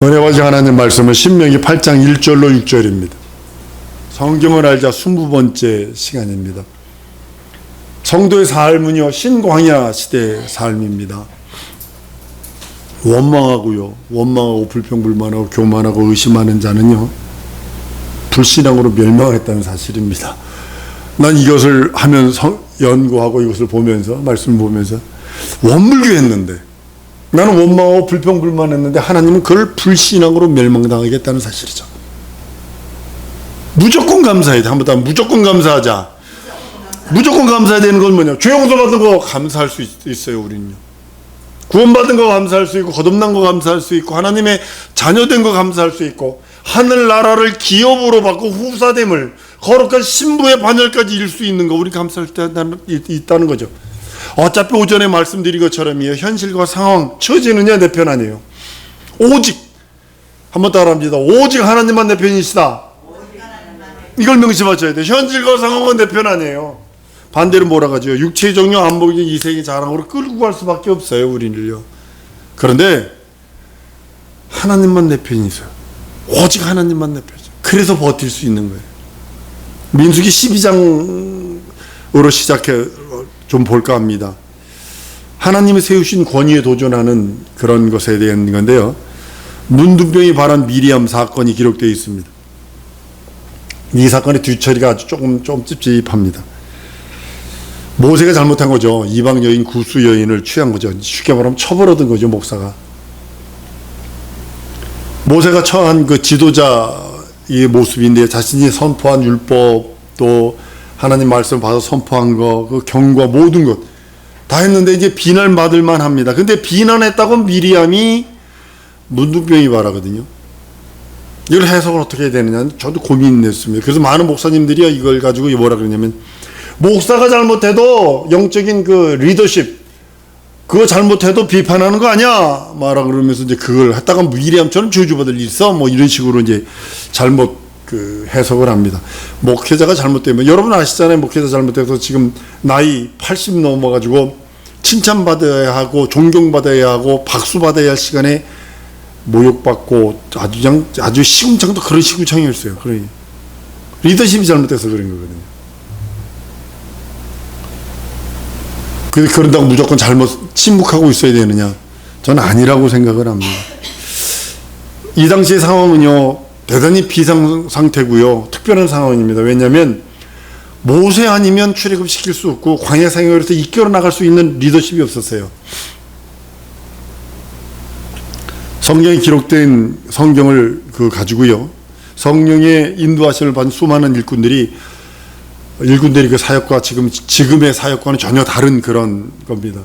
은혜와 하나님 말씀은 신명기 8장 1절로 6절입니다. 성경을 알자 20번째 시간입니다. 성도의 삶은요, 신광야 시대의 삶입니다. 원망하고 불평불만하고 교만하고 의심하는 자는요, 불신앙으로 멸망했다는 사실입니다. 난 이것을 하면서 연구하고 이것을 보면서 말씀을 보면서 원불교했는데, 나는 원망하고 불평불만했는데 하나님은 그걸 불신앙으로 멸망당하겠다는 사실이죠. 무조건 감사해야 돼. 한번 무조건 감사하자. 무조건 감사해야 되는 건 뭐냐? 죄 용서받은 거 감사할 수 있어요. 우리는요. 구원받은 거 감사할 수 있고, 거듭난 거 감사할 수 있고, 하나님의 자녀된 거 감사할 수 있고, 하늘나라를 기업으로 받고 후사됨을, 거룩한 신부의 반열까지 이룰 수 있는 거, 우리 감사할 때 있다는 거죠. 어차피 오전에 말씀드린 것처럼이요, 현실과 상황, 처지는요 내 편 아니에요. 오직, 한번 따라합니다. 오직 하나님만 내 편이시다. 이걸 명심하셔야 돼요. 현실과 상황은 내 편 아니에요. 반대로 뭐라 하죠? 육체의 정욕, 안목의 이색의 자랑으로 끌고 갈 수밖에 없어요, 우리를요. 그런데 하나님만 내 편이세요. 오직 하나님만 내 편이죠. 그래서 버틸 수 있는 거예요. 민수기 12장으로 시작해 좀 볼까 합니다. 하나님이 세우신 권위에 도전하는 그런 것에 대한 건데요, 문둥병이 발한 미리암 사건이 기록되어 있습니다. 이 사건의 뒤처리가 아주 좀 찝찝합니다. 모세가 잘못한 거죠. 이방 여인, 구수 여인을 취한 거죠. 쉽게 말하면 처벌하던 거죠, 목사가. 모세가 처한 그 지도자의 모습인데, 자신이 선포한 율법, 또 하나님 말씀 받아 선포한 거, 그 경과 모든 것 다 했는데 이제 비난받을 만합니다. 근데 비난했다고 미리암이 문둥병이 발하거든요. 이걸 해석을 어떻게 해야 되느냐, 저도 고민했습니다. 그래서 많은 목사님들이 이걸 가지고 뭐라 그러냐면, 목사가 잘못해도 영적인 그 리더십, 그거 잘못해도 비판하는 거 아니야? 말하 그러면서 이제 그걸 했다가 미리암처럼 저주받을 일 있어? 뭐 이런 식으로 이제 잘못 해석을 합니다. 목회자가 잘못되면, 여러분 아시잖아요. 목회자 잘못해서 지금 나이 80 넘어가지고 칭찬받아야 하고 존경받아야 하고 박수받아야 할 시간에 모욕받고 아주 시궁창도 그런 시궁창이었어요. 그러니 리더십이 잘못돼서 그런 거거든요. 그런다고 무조건 잘못 침묵하고 있어야 되느냐? 저는 아니라고 생각을 합니다. 이 당시의 상황은요, 대단히 비상 상태고요, 특별한 상황입니다. 왜냐하면 모세 아니면 출애굽시킬 수 없고, 광야 생활에서 이끌어 나갈 수 있는 리더십이 없었어요. 성경에 기록된 성경을 가지고요, 성령의 인도하심을 받은 수많은 일꾼들이 그 사역과 지금의 사역과는 전혀 다른 그런 겁니다.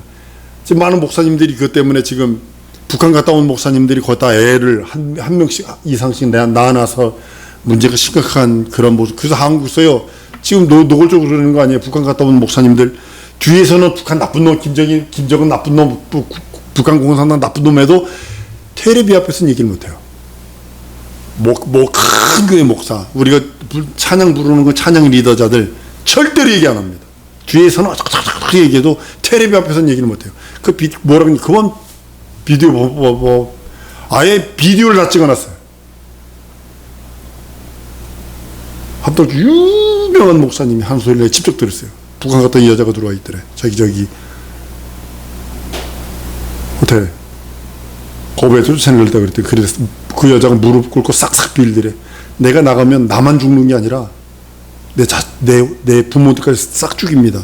지금 많은 목사님들이 그것 때문에 지금 북한 갔다 온 목사님들이 거기다 애를 한 명씩 이상씩 낳아놔서 문제가 심각한 그런 모습. 그래서 한국에서요, 지금 노골적으로 그러는 거 아니에요. 북한 갔다 온 목사님들 뒤에서는 북한 나쁜 놈, 김정은 나쁜 놈, 북한 공산당 나쁜 놈에도 테레비 앞에서는 얘기를 못해요. 큰 교회 목사, 우리가 찬양 부르는 거 찬양 리더자들 절대로 얘기 안 합니다. 뒤에서는 어떻게 얘기해도 테레비 앞에서는 얘기를 못해요. 뭐라 그러니, 그건 비디오 아예 비디오를 다 찍어놨어요. 한번 유명한 목사님이 한 소리를 직접 들었어요. 북한 갔다 이 여자가 들어와 있더래. 저기 호텔 거부해서 쫓아내려다 그랬더니, 그래서 그 여자가 무릎 꿇고 싹싹 빌더래. 내가 나가면 나만 죽는 게 아니라 내 부모들까지 싹 죽입니다.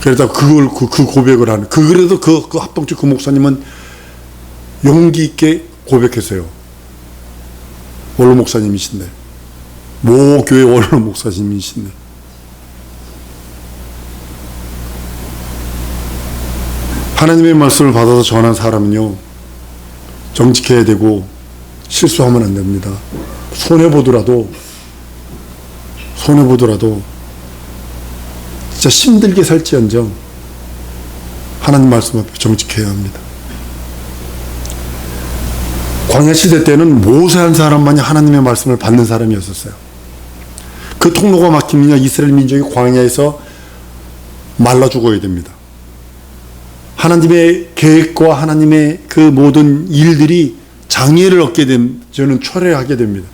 그러다 그걸 그 고백을 하는, 그래도 그 합방주 그 목사님은 용기 있게 고백했어요. 원로 목사님이신데, 모 교회 원로 목사님이신데. 하나님의 말씀을 받아서 전한 사람은요, 정직해야 되고 실수하면 안 됩니다. 손해보더라도 진짜 힘들게 살지언정 하나님 말씀 앞에 정직해야 합니다. 광야 시대 때는 모세 한 사람만이 하나님의 말씀을 받는 사람이었었어요. 그 통로가 막히면 이스라엘 민족이 광야에서 말라 죽어야 됩니다. 하나님의 계획과 하나님의 그 모든 일들이 장애를 얻게 된, 저는 철회하게 됩니다.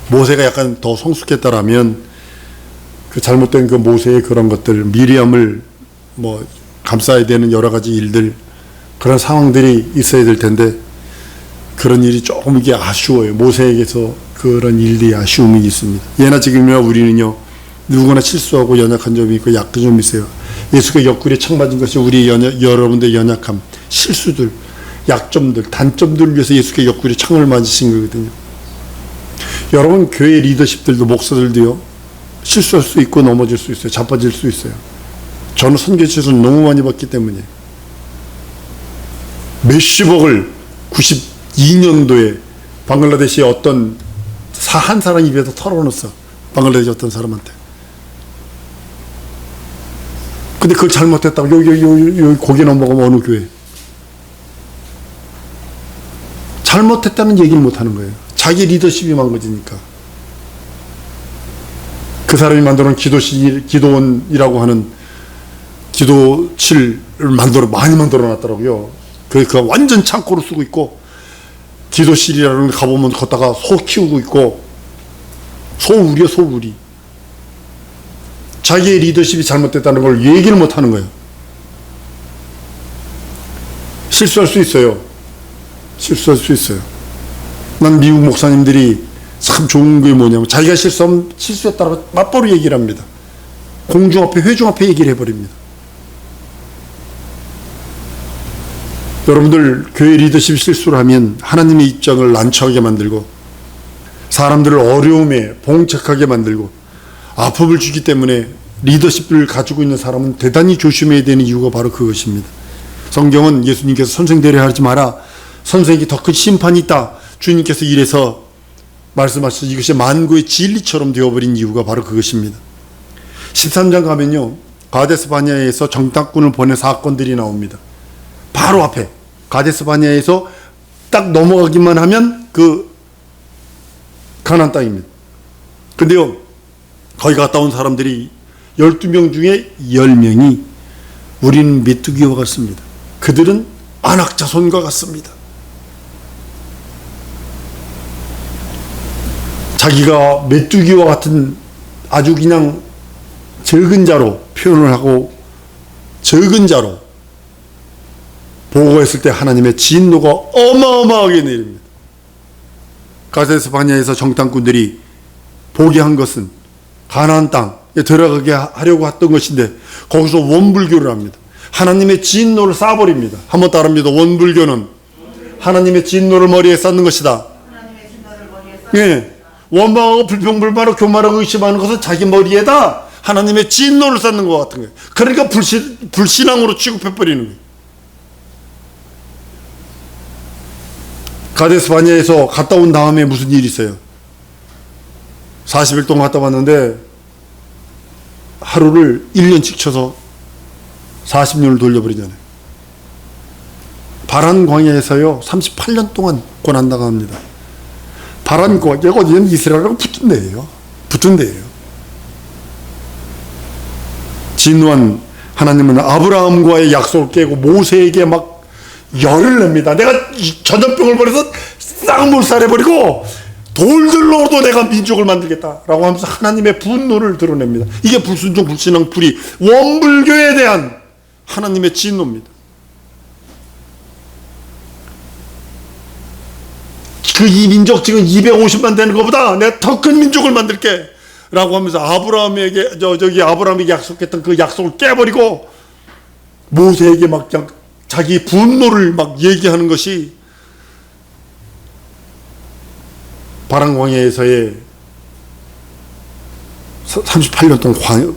모세가 약간 더 성숙했다라면 그 잘못된 그 모세의 그런 것들, 미리암을 뭐 감싸야 되는 여러 가지 일들, 그런 상황들이 있어야 될 텐데 그런 일이 조금 이게 아쉬워요. 모세에게서 그런 일들이 아쉬움이 있습니다. 예나 지금이나 우리는요, 누구나 실수하고 연약한 점이 있고 약한 점이 있어요. 예수가 옆구리에 창 맞은 것이 우리 여러분들의 연약함, 실수들, 약점들, 단점들을 위해서 예수가 옆구리에 창을 맞으신 거거든요. 여러분, 교회 리더십들도, 목사들도요, 실수할 수 있고 넘어질 수 있어요. 자빠질 수 있어요. 저는 선교지에서 너무 많이 봤기 때문에. 몇십억을 92년도에 방글라데시의 어떤 한 사람 입에서 털어놓았어. 방글라데시 어떤 사람한테. 근데 그걸 잘못했다고 여기 고기 넘어가면 어느 교회. 잘못했다는 얘기를 못하는 거예요. 자기 리더십이 망가지니까. 그 사람이 만들어놓은 기도원이라고 하는 기도실을 많이 만들어 놨더라고요. 그 완전 창고로 쓰고 있고, 기도실이라는 데 가보면 걷다가 소 키우고 있고, 소우리요, 소우리. 자기의 리더십이 잘못됐다는 걸 얘기를 못 하는 거예요. 실수할 수 있어요. 실수할 수 있어요. 난 미국 목사님들이 참 좋은 게 뭐냐면 자기가 실수했다고 맞바로 얘기를 합니다. 공중 앞에, 회중 앞에 얘기를 해버립니다. 여러분들, 교회 리더십 실수를 하면 하나님의 입장을 난처하게 만들고 사람들을 어려움에 봉착하게 만들고 아픔을 주기 때문에 리더십을 가지고 있는 사람은 대단히 조심해야 되는 이유가 바로 그것입니다. 성경은 예수님께서 선생되려 하지 마라, 선생에게 더 큰 심판이 있다, 주님께서 이래서 말씀하셔서 이것이 만고의 진리처럼 되어버린 이유가 바로 그것입니다. 13장 가면요, 가데스 바네아에서 정탐꾼을 보낸 사건들이 나옵니다. 바로 앞에 가데스 바네아에서 딱 넘어가기만 하면 그 가나안 땅입니다. 근데요, 거기 갔다 온 사람들이 12명 중에 10명이 우리는 메뚜기와 같습니다. 그들은 안악자손과 같습니다. 자기가 메뚜기와 같은 아주 그냥 적은 자로 표현을 하고 적은 자로 보고했을 때 하나님의 진노가 어마어마하게 내립니다. 가데스 바네아에서 정탐꾼들이 보게 한 것은 가나안 땅에 들어가게 하려고 했던 것인데 거기서 원불교를 합니다. 하나님의 진노를 쏴버립니다. 한번 따릅니다. 원불교는 하나님의 진노를 머리에 쌓는 것이다. 예. 원망하고 불평불만하고 교만하고 의심하는 것은 자기 머리에다 하나님의 진노를 쌓는 것 같은 거예요. 그러니까 불신앙으로 취급해버리는 거예요. 가데스 바네아에서 갔다 온 다음에 무슨 일이 있어요? 40일 동안 갔다 왔는데 하루를 1년씩 쳐서 40년을 돌려버리잖아요. 바란 광야에서요 38년 동안 고난당합니다. 바란 광야가 어디는 이스라엘하고 붙은 데예요. 붙은 데예요. 진노한 하나님은 아브라함과의 약속을 깨고 모세에게 막 열을 냅니다. 내가 전염병을 버려서 싹 몰살해버리고 돌들로도 내가 민족을 만들겠다라고 하면서 하나님의 분노를 드러냅니다. 이게 불순종, 불신앙, 불의, 원불교에 대한 하나님의 진노입니다. 그 이 민족 지금 250만 되는 것보다 내가 더 큰 민족을 만들게 라고 하면서 아브라함에게 아브라함에게 약속했던 그 약속을 깨버리고 모세에게 막 자기 분노를 막 얘기하는 것이 바란 광야에서의 38년 동안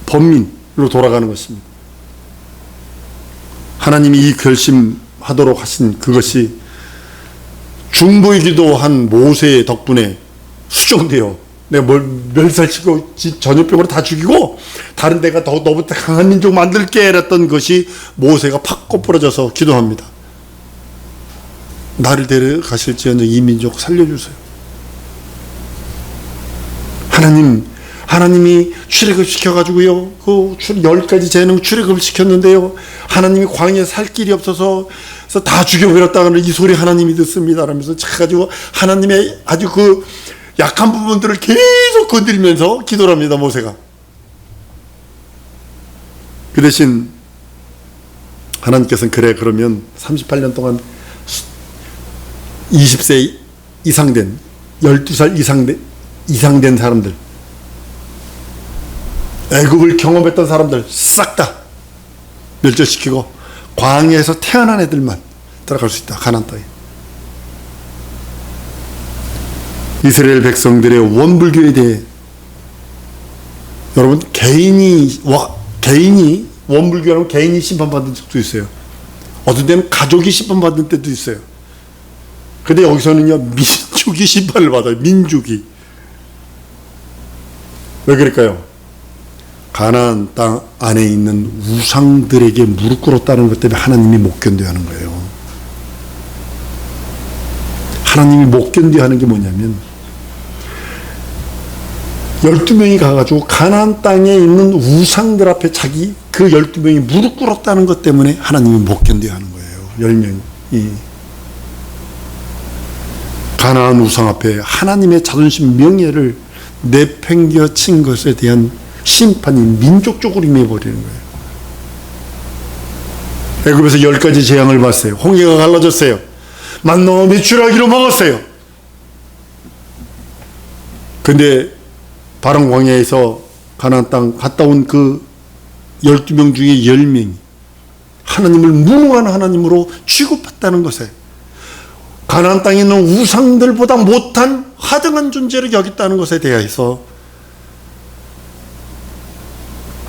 범민으로 돌아가는 것입니다. 하나님이 이 결심하도록 하신 그것이 중보이기도 한 모세 덕분에 수정되어 내가 멸살시키고 전염병으로 다 죽이고 다른 데가 더 너보다 강한 민족 만들게 이랬던 것이 모세가 팍 꼬부러져서 기도합니다. 나를 데려가실지언정 이 민족 살려주세요. 하나님이 출애굽 시켜가지고요, 그 10가지 재능 출애굽을 시켰는데요, 하나님이 광야에 살 길이 없어서 다 죽여버렸다는 이 소리 하나님이 듣습니다 라면서 가지고 하나님의 아주 그 약한 부분들을 계속 건드리면서 기도를 합니다, 모세가. 그 대신 하나님께서는 그래, 그러면 38년 동안 20세 이상 된, 12살 이상 된 사람들, 애굽을 경험했던 사람들 싹 다 멸절시키고 광야에서 태어난 애들만 들어갈 수 있다, 가나안 땅에. 이스라엘 백성들의 원불교에 대해 여러분, 개인이 원불교라면 개인이 심판받은 적도 있어요. 어떤 때는 가족이 심판받은 때도 있어요. 근데 여기서는요, 민족이 심판을 받아요. 민족이. 왜 그럴까요? 가나안 땅 안에 있는 우상들에게 무릎 꿇었다는 것 때문에 하나님이 못 견뎌 하는 거예요. 하나님이 못 견뎌 하는 게 뭐냐면, 12명이 가가지고 가나안 땅에 있는 우상들 앞에 자기 그 12명이 무릎 꿇었다는 것 때문에 하나님이 못 견뎌 하는 거예요. 10명이. 가나안 우상 앞에 하나님의 자존심, 명예를 내팽겨친 것에 대한 심판이 민족적으로 임해버리는 거예요. 애굽에서 10가지 재앙을 봤어요. 홍해가 갈라졌어요. 만나와 메추라기로 먹었어요. 근데 바람 광야에서 가나안 땅 갔다 온 그 12명 중에 10명이 하나님을 무능한 하나님으로 취급했다는 것에, 가나안 땅에 있는 우상들보다 못한 하등한 존재를 여겼다는 것에 대해서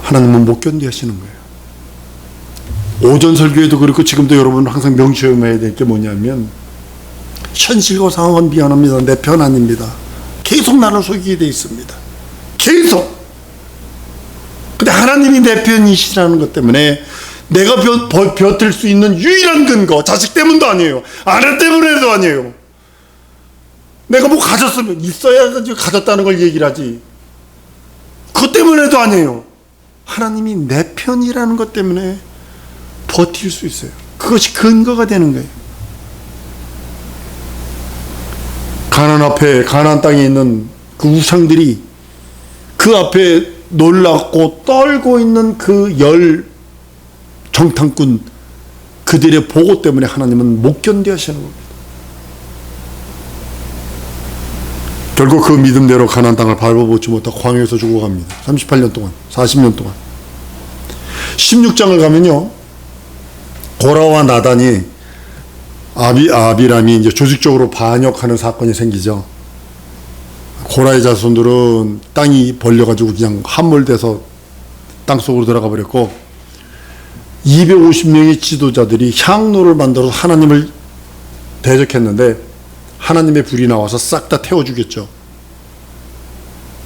하나님은 못 견뎌 하시는 거예요. 오전 설교에도 그렇고 지금도 여러분 항상 명심해야 될 게 뭐냐면, 현실과 상황은 미안합니다, 내 편 아닙니다. 계속 나를 속이게 돼 있습니다. 계속. 근데 하나님이 내 편이시라는 것 때문에 내가 버틸 수 있는 유일한 근거, 자식 때문도 아니에요, 아내 때문에도 아니에요. 내가 뭐 가졌으면 있어야 가졌다는 걸 얘기를 하지, 그것 때문에도 아니에요. 하나님이 내 편이라는 것 때문에 버틸 수 있어요. 그것이 근거가 되는 거예요. 가나안 땅에 있는 그 우상들이 그 앞에 놀랍고 떨고 있는 그 정탐꾼, 그들의 보고 때문에 하나님은 못 견뎌 하시는 겁니다. 결국 그 믿음대로 가나안 땅을 밟아보지 못하고 광야에서 죽어갑니다. 38년 동안, 40년 동안. 16장을 가면요, 고라와 나단이 아비람이 이제 조직적으로 반역하는 사건이 생기죠. 고라의 자손들은 땅이 벌려가지고 그냥 함몰돼서 땅속으로 들어가 버렸고, 250명의 지도자들이 향로를 만들어서 하나님을 대적했는데 하나님의 불이 나와서 싹 다 태워 죽였죠.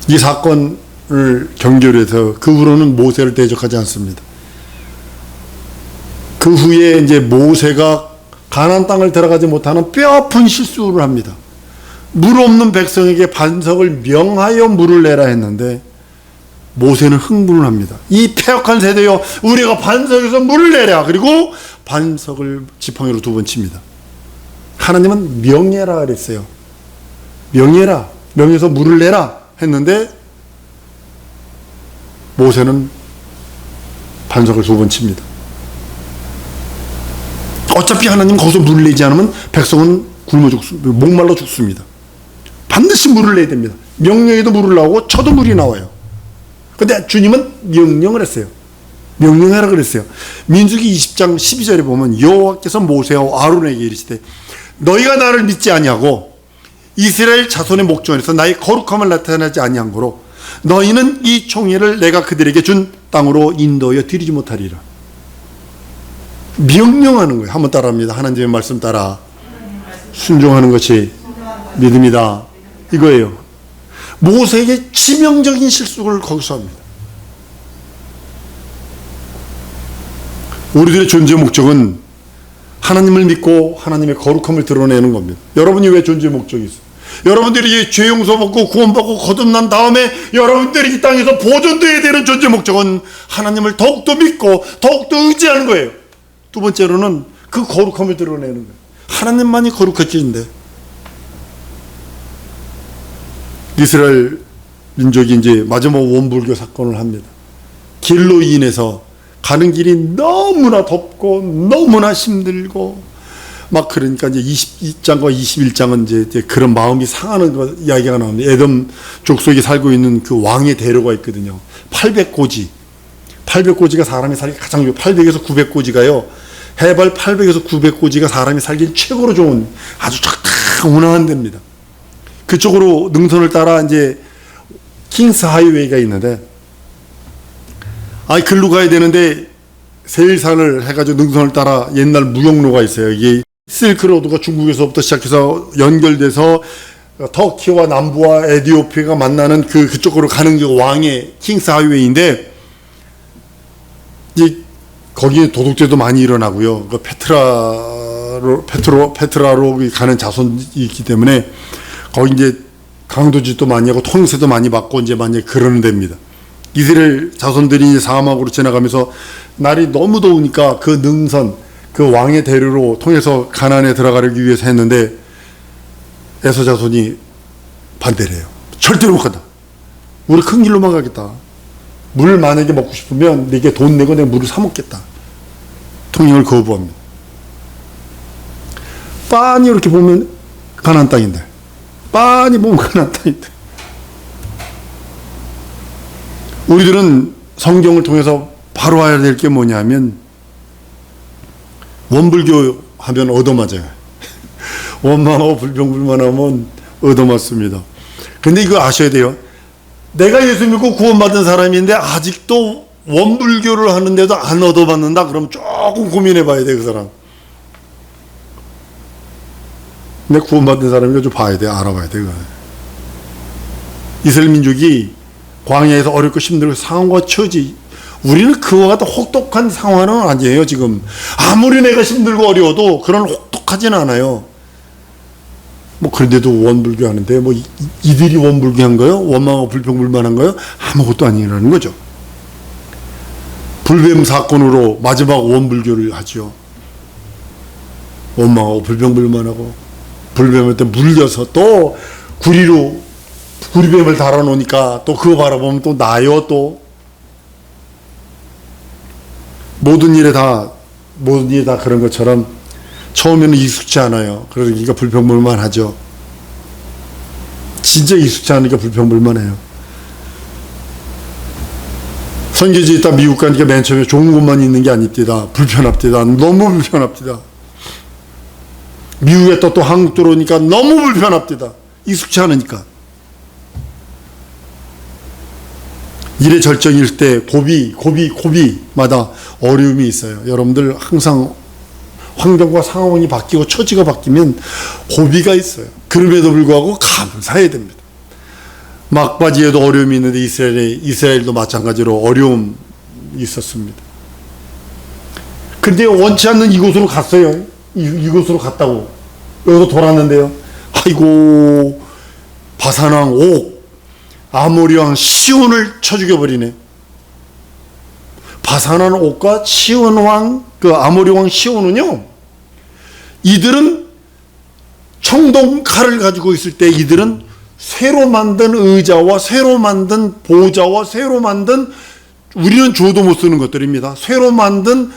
이 사건을 경계로 해서 그 후로는 모세를 대적하지 않습니다. 그 후에 이제 모세가 가나안 땅을 들어가지 못하는 뼈아픈 실수를 합니다. 물 없는 백성에게 반석을 명하여 물을 내라 했는데 모세는 흥분을 합니다. 이 패역한 세대여, 우리가 반석에서 물을 내라. 그리고 반석을 지팡이로 2번 칩니다. 하나님은 명예라 그랬어요. 명예라, 명예에서 물을 내라 했는데 모세는 반석을 2번 칩니다. 어차피 하나님 거기서 물을 내지 않으면 백성은 굶어 죽습니다. 목말라 죽습니다. 반드시 물을 내야 됩니다. 명령에도 물을 나오고 쳐도 물이 나와요. 근데 주님은 명령을 했어요. 명령하라 그랬어요. 민수기 20장 12절에 보면 여호와께서 모세와 아론에게 이르시되 너희가 나를 믿지 아니하고 이스라엘 자손의 목전에서 나의 거룩함을 나타내지 아니한 거로 너희는 이 총회를 내가 그들에게 준 땅으로 인도하여 드리지 못하리라. 명령하는 거예요. 한번 따라합니다. 하나님의 말씀 따라 순종하는 것이 믿음이다. 이거예요. 모세에게 치명적인 실수를 거기서 합니다. 우리들의 존재 목적은 하나님을 믿고 하나님의 거룩함을 드러내는 겁니다. 여러분이 왜 존재 목적이 있어요? 여러분들이 죄 용서 받고 구원받고 거듭난 다음에 여러분들이 이 땅에서 보존되어야 되는 존재 목적은 하나님을 더욱더 믿고 더욱더 의지하는 거예요. 두 번째로는 그 거룩함을 드러내는 거예요. 하나님만이 거룩하신데 이스라엘 민족이 이제 마지막 원불교 사건을 합니다. 길로 인해서 가는 길이 너무나 덥고 너무나 힘들고 막 그러니까 이제 20장과 21장은 이제 그런 마음이 상하는 거 이야기가 나옵니다. 에돔 족속이 살고 있는 그 왕의 대로가 있거든요. 800고지. 800고지가 사람이 살기 가장 좋아요. 800에서 900고지가요. 해발 800에서 900고지가 사람이 살기 최고로 좋은 아주 적당한 데입니다. 그쪽으로 능선을 따라 이제 킹스 하이웨이가 있는데 글로 가야 되는데 세일산을 해가지고 능선을 따라 옛날 무역로가 있어요. 이게 실크로드가 중국에서부터 시작해서 연결돼서 터키와 남부와 에티오피아가 만나는 그쪽으로 가는 그 왕의 킹스 하이웨이인데 이제 거기에 도둑질도 많이 일어나고요. 그 페트라로 가는 자손이 있기 때문에 거기 이제 강도짓도 많이 하고 통행세도 많이 받고 이제 많이 그러는 데입니다. 이스라엘 자손들이 이제 사막으로 지나가면서 날이 너무 더우니까 그 능선, 그 왕의 대로로 통해서 가나안에 들어가기 위해서 했는데 에서 자손이 반대를 해요. 절대로 못 간다. 우리 큰 길로만 가겠다. 물 만약에 먹고 싶으면 네게 돈 내고 내가 물을 사 먹겠다. 통행을 거부합니다. 빤히 이렇게 보면 가나안 땅인데, 빤히 보면 가나안 땅인데, 우리들은 성경을 통해서 바로 알아야 될 게 뭐냐면 원불교 하면 얻어맞아요. 원망하고 불평불만하면 얻어맞습니다. 근데 이거 아셔야 돼요. 내가 예수 믿고 구원받은 사람인데 아직도 원불교를 하는데도 안 얻어맞는다? 그럼 조금 고민해 봐야 돼, 그 사람. 근데 구원받은 사람이니까 좀 봐야 돼, 알아봐야 돼. 그거. 이스라엘 민족이 광야에서 어렵고 힘들고 상황과 처지, 우리는 그와 같은 혹독한 상황은 아니에요. 지금 아무리 내가 힘들고 어려워도 그런 혹독하진 않아요. 뭐 그런데도 원불교 하는데 뭐 이들이 원불교 한 거요? 원망하고 불평불만한 거요? 아무것도 아니라는 거죠. 불뱀 사건으로 마지막 원불교를 하죠. 원망하고 불평불만하고 불뱀한테 물려서 또 구리뱀을 달아놓으니까 또 그거 바라보면 또 나요. 또 모든 일에 다 그런 것처럼 처음에는 익숙치 않아요. 그러니까 불평불만 하죠. 진짜 익숙치 않으니까 불평불만 해요. 선교지 있다 미국 가니까 맨 처음에 좋은 것만 있는 게 아닙니다. 불편합니다. 너무 불편합니다. 미국에 또 한국 들어오니까 너무 불편합니다. 익숙치 않으니까. 일의 절정일 때 고비마다 어려움이 있어요. 여러분들 항상 환경과 상황이 바뀌고 처지가 바뀌면 고비가 있어요. 그럼에도 불구하고 감사해야 됩니다. 막바지에도 어려움이 있는데 이스라엘도 마찬가지로 어려움이 있었습니다. 근데 원치 않는 이곳으로 갔어요. 이곳으로 갔다고. 여기서 돌았는데요. 아이고, 바산왕 옥, 아모리왕 시온을 쳐 죽여버리네. 바산왕 옥과 시온왕, 그 아모리왕 시온은요, 이들은 청동 칼을 가지고 있을 때 이들은 새로 만든 의자와 새로 만든 보좌와 새로 만든, 우리는 주어도 못 쓰는 것들입니다. 새로 만든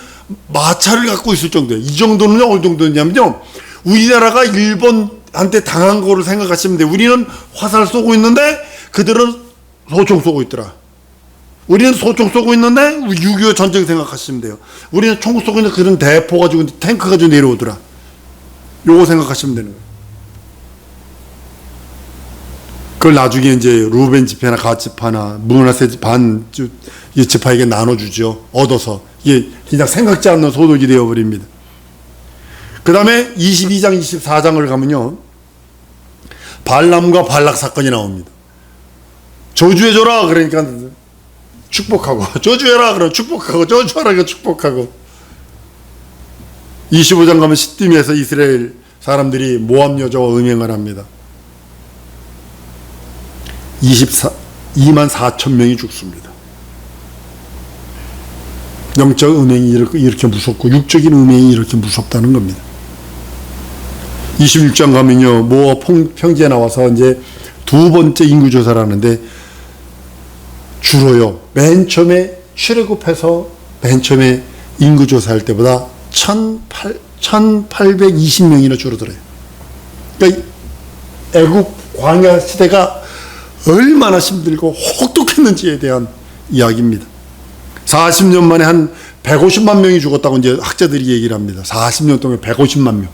마차를 갖고 있을 정도예요. 이 정도는 어느 정도냐면요, 우리나라가 일본한테 당한 거를 생각하시면 돼요. 우리는 화살 쏘고 있는데 그들은 소총 쏘고 있더라. 우리는 소총 쏘고 있는데 6.25 전쟁 생각하시면 돼요. 우리는 총 쏘고 있는데 그들은 대포 가지고 탱크 가지고 내려오더라. 요거 생각하시면 되는 거예요. 그걸 나중에 이제 루벤 지파나 갓 지파나 문하세 이 지파에게 나눠주죠. 얻어서. 이게 그냥 생각지 않는 소득이 되어버립니다. 그 다음에 22장, 24장을 가면요, 발람과 발락 사건이 나옵니다. 저주해줘라 그러니까 축복하고, 저주해라 그러면 축복하고, 저주하라 그러면 축복하고. 25장 가면 시딤에서 이스라엘 사람들이 모압 여자와 음행을 합니다. 2만 4천 명이 죽습니다. 영적 음행이 이렇게 무섭고 육적인 음행이 이렇게 무섭다는 겁니다. 21장 가면요, 모압 평지에 나와서 이제 두 번째 인구조사를 하는데, 주로요, 맨 처음에 출애굽해서 맨 처음에 인구조사할 때보다 1820명이나 줄어들어요. 그러니까 애국 광야 시대가 얼마나 힘들고 혹독했는지에 대한 이야기입니다. 40년 만에 한 150만 명이 죽었다고 이제 학자들이 얘기를 합니다. 40년 동안 150만 명.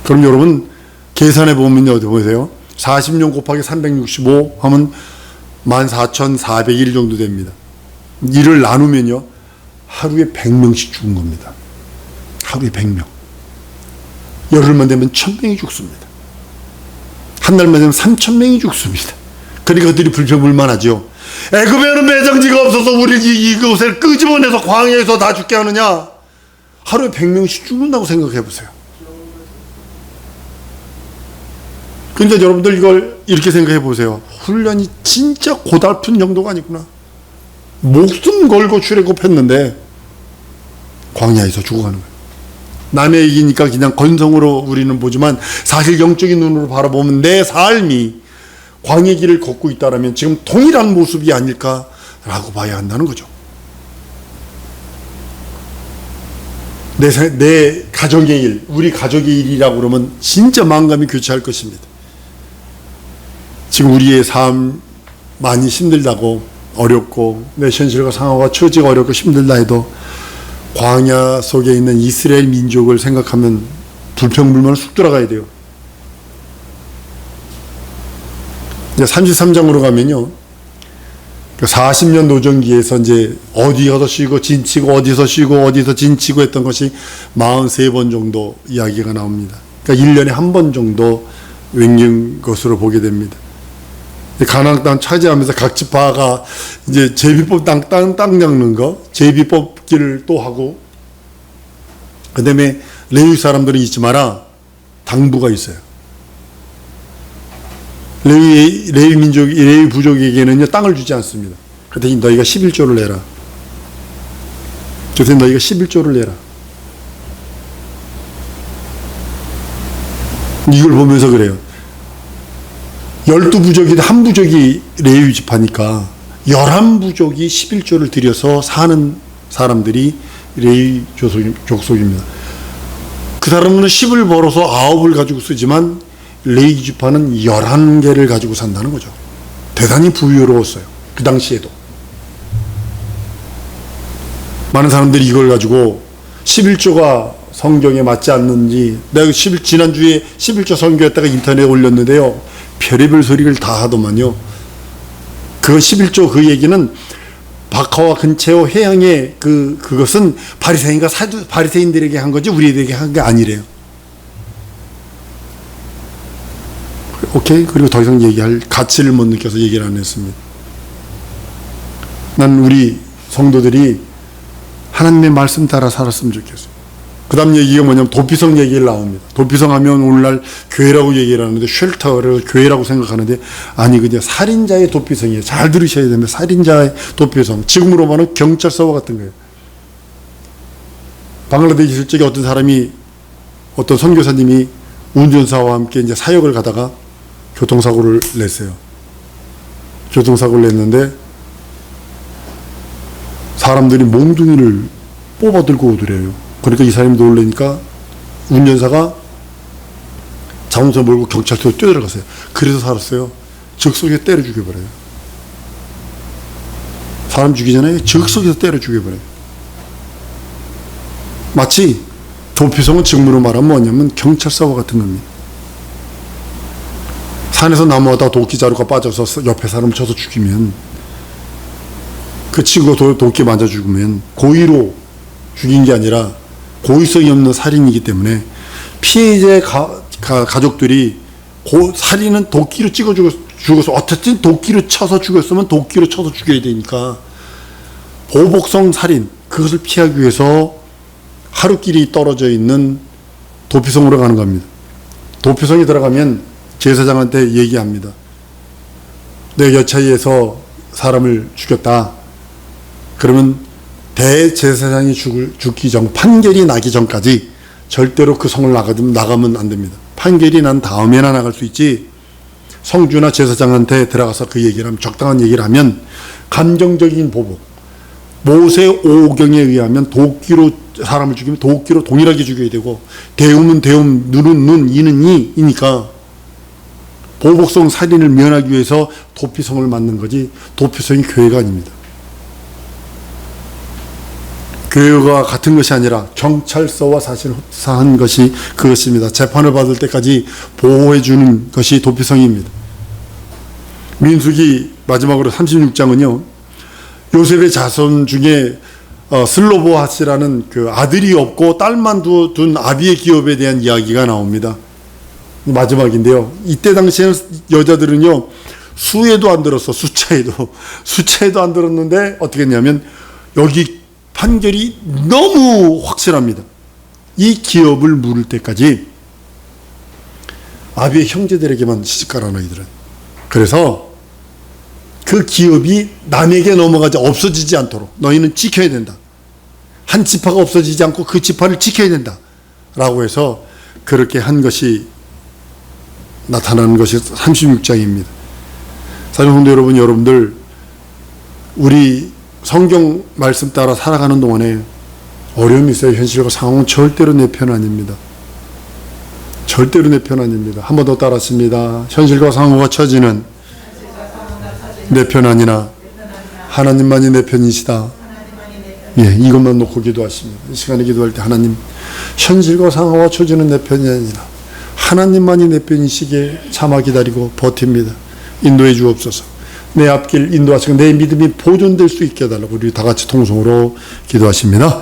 그럼 여러분 계산해 보면요, 어디 보세요? 40년 곱하기 365 하면 14,400일 정도 됩니다. 이를 나누면요, 하루에 100명씩 죽은 겁니다. 하루에 100명. 열흘만 되면 1000명이 죽습니다. 한 달만 되면 3000명이 죽습니다. 그러니까 그들이 불평불만하죠. 애굽에는 매장지가 없어서 우리 이곳을 끄집어내서 광야에서 다 죽게 하느냐. 하루에 100명씩 죽는다고 생각해 보세요. 그러니까 여러분들 이걸 이렇게 생각해 보세요. 훈련이 진짜 고달픈 정도가 아니구나. 목숨 걸고 출애굽했는데 광야에서 죽어가는 거예요. 남의 얘기니까 그냥 건성으로 우리는 보지만 사실 영적인 눈으로 바라보면 내 삶이 광야 길을 걷고 있다면 지금 동일한 모습이 아닐까라고 봐야 한다는 거죠. 내 가족의 일, 우리 가족의 일이라고 그러면 진짜 마음감이 교체할 것입니다. 지금 우리의 삶 많이 힘들다고, 어렵고 내 현실과 상황과 처지가 어렵고 힘들다 해도 광야 속에 있는 이스라엘 민족을 생각하면 불평불만을 쑥 들어가야 돼요. 이제 33장으로 가면요, 40년 노정기에서 이제 어디 가서 쉬고 진치고 어디서 쉬고 어디서 진치고 했던 것이 43번 정도 이야기가 나옵니다. 그러니까 1년에 한 번 정도 왠긴 것으로 보게 됩니다. 가나안 땅 차지하면서 각 지파가 이제 제비뽑 땅 잡는 거, 제비 뽑기를 또 하고, 그 다음에 레위 사람들은 잊지 마라, 당부가 있어요. 레위 민족, 레위 부족에게는요, 땅을 주지 않습니다. 그랬더니 너희가 11조를 내라. 그래서 너희가 11조를 내라. 이걸 보면서 그래요. 12부족인데 한 부족이 레위 지파니까 11부족이 11조를 들여서 사는 사람들이 레위 족속입니다. 그 사람은 10을 벌어서 9을 가지고 쓰지만 레위 지파는 11개를 가지고 산다는 거죠. 대단히 부유로웠어요. 그 당시에도. 많은 사람들이 이걸 가지고 11조가 성경에 맞지 않는지, 내가 지난주에 11조 선교했다가 인터넷에 올렸는데요, 별의별 소리를 다 하더만요. 그 11조 그 얘기는 바카와 근처 해양의 그것은 바리새인들에게 한 거지 우리에게 한 게 아니래요. 오케이? 그리고 더 이상 얘기할 가치를 못 느껴서 얘기를 안 했습니다. 난 우리 성도들이 하나님의 말씀 따라 살았으면 좋겠어요. 그 다음 얘기가 뭐냐면 도피성 얘기를 나옵니다. 도피성 하면 오늘날 교회라고 얘기를 하는데, 쉘터를 교회라고 생각하는데, 아니 그냥 살인자의 도피성이에요. 잘 들으셔야 됩니다. 살인자의 도피성. 지금으로 말하면 경찰서와 같은 거예요. 방글라데시 있을 적에 어떤 선교사님이 운전사와 함께 이제 사역을 가다가 교통사고를 냈어요. 교통사고를 냈는데 사람들이 몽둥이를 뽑아들고 오더래요. 그러니까 이 사람이 놀라니까 운전사가 자동차 몰고 경찰서에 뛰어들어갔어요. 그래서 살았어요. 즉석에서 때려 죽여버려요. 사람 죽이기 전에 즉석에서 때려 죽여버려요. 마치 도피성은 지금으로 말하면 뭐냐면 경찰서와 같은 겁니다. 산에서 나무하다 도끼 자루가 빠져서 옆에 사람 쳐서 죽이면, 그 친구가 도끼 맞아 죽으면 고의로 죽인 게 아니라 고의성이 없는 살인이기 때문에 피해자의 가족들이 살인은 도끼로 찍어 죽어서 어쨌든 도끼로 쳐서 죽였으면 도끼로 쳐서 죽여야 되니까 보복성 살인, 그것을 피하기 위해서 하루길이 떨어져 있는 도피성으로 가는 겁니다. 도피성에 들어가면 제사장한테 얘기합니다. 내 여차이에서 사람을 죽였다. 그러면 대제사장이 죽기 전, 판결이 나기 전까지 절대로 그 성을 나가면 안 됩니다. 판결이 난 다음에나 나갈 수 있지, 성주나 제사장한테 들어가서 그 얘기를 하면, 적당한 얘기를 하면 감정적인 보복, 모세 5경에 의하면 도끼로 사람을 죽이면 도끼로 동일하게 죽여야 되고, 대움은 대움, 눈은 눈, 이는 이니까 보복성 살인을 면하기 위해서 도피성을 만든 거지, 도피성이 교회가 아닙니다. 교회가 같은 것이 아니라 경찰서와 사실 흡사한 것이 그것입니다. 재판을 받을 때까지 보호해 주는 것이 도피성입니다. 민수기 마지막으로 36장은요, 요셉의 자손 중에 슬로보핫이라는 그 아들이 없고 딸만 둔 아비의 기업에 대한 이야기가 나옵니다. 마지막인데요. 이때 당시에는 여자들은요, 수에도 안 들었어. 수차에도 안 들었는데 어떻게 했냐면, 여기 판결이 너무 확실합니다. 이 기업을 물을 때까지 아비의 형제들에게만 시집가라, 너희들은. 그래서 그 기업이 남에게 넘어가지, 없어지지 않도록 너희는 지켜야 된다. 한 지파가 없어지지 않고 그 지파를 지켜야 된다 라고 해서 그렇게 한 것이 나타나는 것이 36장입니다. 사랑하는 성도 여러분, 여러분들 우리 성경 말씀 따라 살아가는 동안에 어려움이 있어요. 현실과 상황은 절대로 내 편 아닙니다. 절대로 내 편 아닙니다. 한 번 더 따라했습니다. 현실과 상황과 처지는 내 편 아니나 하나님만이 내 편이시다. 예, 이것만 놓고 기도하십니다. 이 시간에 기도할 때, 하나님, 현실과 상황과 처지는 내 편이 아니라 하나님만이 내 편이시기에 참아 기다리고 버팁니다. 인도해 주옵소서. 내 앞길 인도하시고 내 믿음이 보존될 수 있게 해달라고 우리 다 같이 통성으로 기도하십니다.